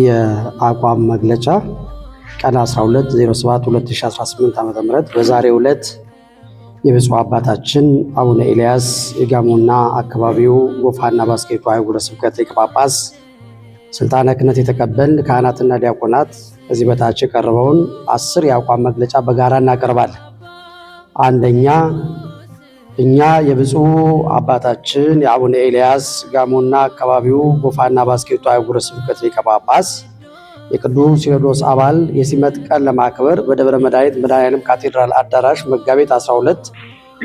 የአቋም መግለጫ ቀን 12/07/2018 ዓ.ም በዛሬው ዕለት የብፁዕ አባታችን አቡነ ኤልያስ የጋሞና አካባቢው ጎፋና ባስኬቶ አህጉረ ስብከት ሊቀ ጳጳስ ስልጣነ ክህነት የተቀበልን ካህናትና ዲያቆናት ከዚህ በታች የቀረበውን 10 የአቋም መግለጫ በጋራ እናቀርባለን። አንደኛ፣ እኛ የብፁዕ አባታችን የአቡነ ኤልያስ ጋሞና አካባቢው ጎፋና ባስኬቶ አህጉረ ስብከት ሊቀ ጳጳስ የቅዱስ ሲኖዶስ አባል የሲመት ቀን ለማክበር በደብረ መድኃኒት መድኃኔዓለም ካቴድራል አዳራሽ መጋቢት 12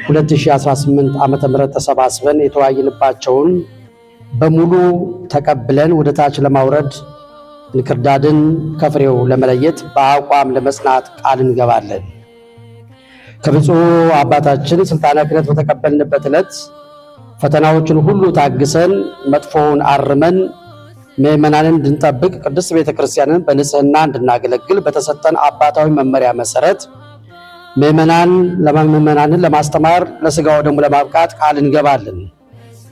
2018 ዓ.ም ተሰባስበን የተወያየንባቸውን በሙሉ ተቀብለን ወደ ታች ለማውረድ እንክርዳድን ከፍሬው ለመለየት በአቋም ለመጽናት ቃል እንገባለን። ከብፁዕ አባታችን ስልጣነ ክህነት በተቀበልንበት ዕለት ፈተናዎችን ሁሉ ታግሰን መጥፎውን አርመን ምዕመናንን እንድንጠብቅ ቅድስት ቤተክርስቲያንን በንጽህና እንድናገለግል በተሰጠን አባታዊ መመሪያ መሰረት ምዕመናንን ለማስተማር ለሥጋው ደሙ ለማብቃት ቃል እንገባለን።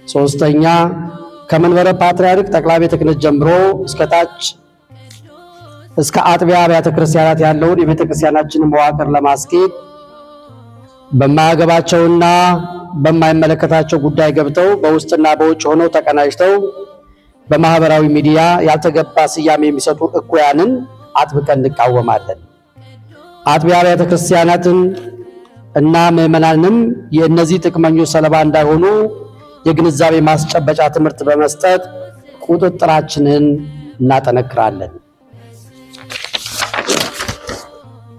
ሶስተኛ፣ ከመንበረ ፓትርያርክ ጠቅላይ ቤተ ክህነት ጀምሮ እስከታች እስከ አጥቢያ አብያተ ክርስቲያናት ያለውን የቤተ ክርስቲያናችንን መዋቅር ለማስኬድ በማያገባቸውና በማይመለከታቸው ጉዳይ ገብተው በውስጥና በውጭ ሆነው ተቀናጅተው በማህበራዊ ሚዲያ ያልተገባ ስያሜ የሚሰጡ እኩያንን አጥብቀን እንቃወማለን። አጥቢያ አብያተ ክርስቲያናትን እና ምዕመናንም የእነዚህ ጥቅመኞች ሰለባ እንዳይሆኑ የግንዛቤ ማስጨበጫ ትምህርት በመስጠት ቁጥጥራችንን እናጠነክራለን።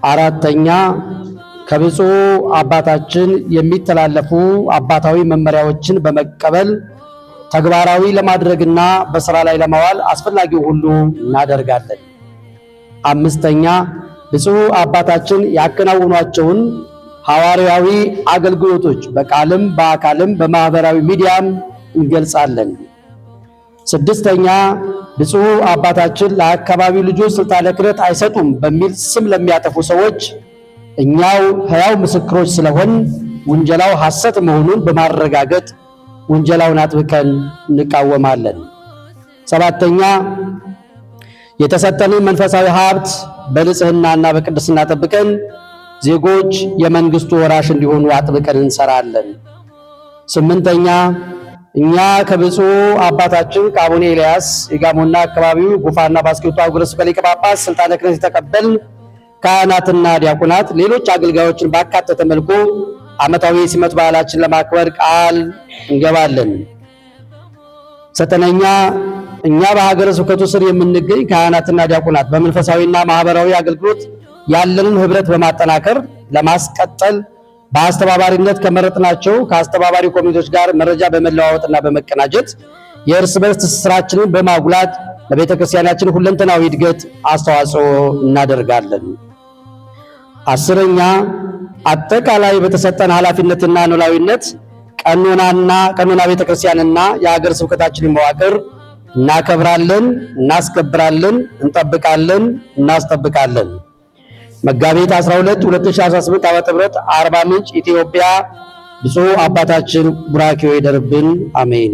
አራተኛ፣ ከብፁዕ አባታችን የሚተላለፉ አባታዊ መመሪያዎችን በመቀበል ተግባራዊ ለማድረግና በሥራ ላይ ለማዋል አስፈላጊው ሁሉ እናደርጋለን። አምስተኛ፣ ብፁዕ አባታችን ያከናውኗቸውን ሐዋርያዊ አገልግሎቶች በቃልም በአካልም በማህበራዊ ሚዲያም እንገልጻለን። ስድስተኛ፣ ብፁዕ አባታችን ለአካባቢው ልጆች ስልጣነ ክህነት አይሰጡም በሚል ስም ለሚያጠፉ ሰዎች እኛው ሕያው ምስክሮች ስለሆን ውንጀላው ሐሰት መሆኑን በማረጋገጥ ውንጀላውን አጥብቀን እንቃወማለን። ሰባተኛ፣ የተሰጠንን መንፈሳዊ ሀብት በንጽህናና በቅድስና ጠብቀን ዜጎች የመንግስቱ ወራሽ እንዲሆኑ አጥብቀን እንሰራለን። ስምንተኛ፣ እኛ ከብፁዕ አባታችን ከአቡነ ኤልያስ የጋሞና አካባቢው ጎፋና ባስኬቶ አህጉረ ስብከት ሊቀ ጳጳስ ስልጣነ ክህነት የተቀበልን ካህናትና ዲያቆናት ሌሎች አገልጋዮችን ባካተተ መልኩ ዓመታዊ የሲመት በዓላችን ለማክበር ቃል እንገባለን። ዘጠነኛ፣ እኛ በሀገረ ስብከቱ ስር የምንገኝ ካህናትና ዲያቆናት በመንፈሳዊና ማህበራዊ አገልግሎት ያለንን ህብረት በማጠናከር ለማስቀጠል በአስተባባሪነት ከመረጥናቸው ከአስተባባሪ ኮሚቴዎች ጋር መረጃ በመለዋወጥና በመቀናጀት የእርስ በርስ ትስስራችንን በማጉላት ለቤተ ክርስቲያናችን ሁለንተናዊ እድገት አስተዋጽኦ እናደርጋለን። አስረኛ፣ አጠቃላይ በተሰጠን ኃላፊነትና ኖላዊነት ቀኖና ቤተ ክርስቲያንና የሀገር ስብከታችንን መዋቅር እናከብራለን፣ እናስከብራለን፣ እንጠብቃለን፣ እናስጠብቃለን። መጋቢት 12 2018 ዓ.ም አርባ ምንጭ ኢትዮጵያ። ብፁዕ አባታችን ቡራኬው ይደርብን። አሜን።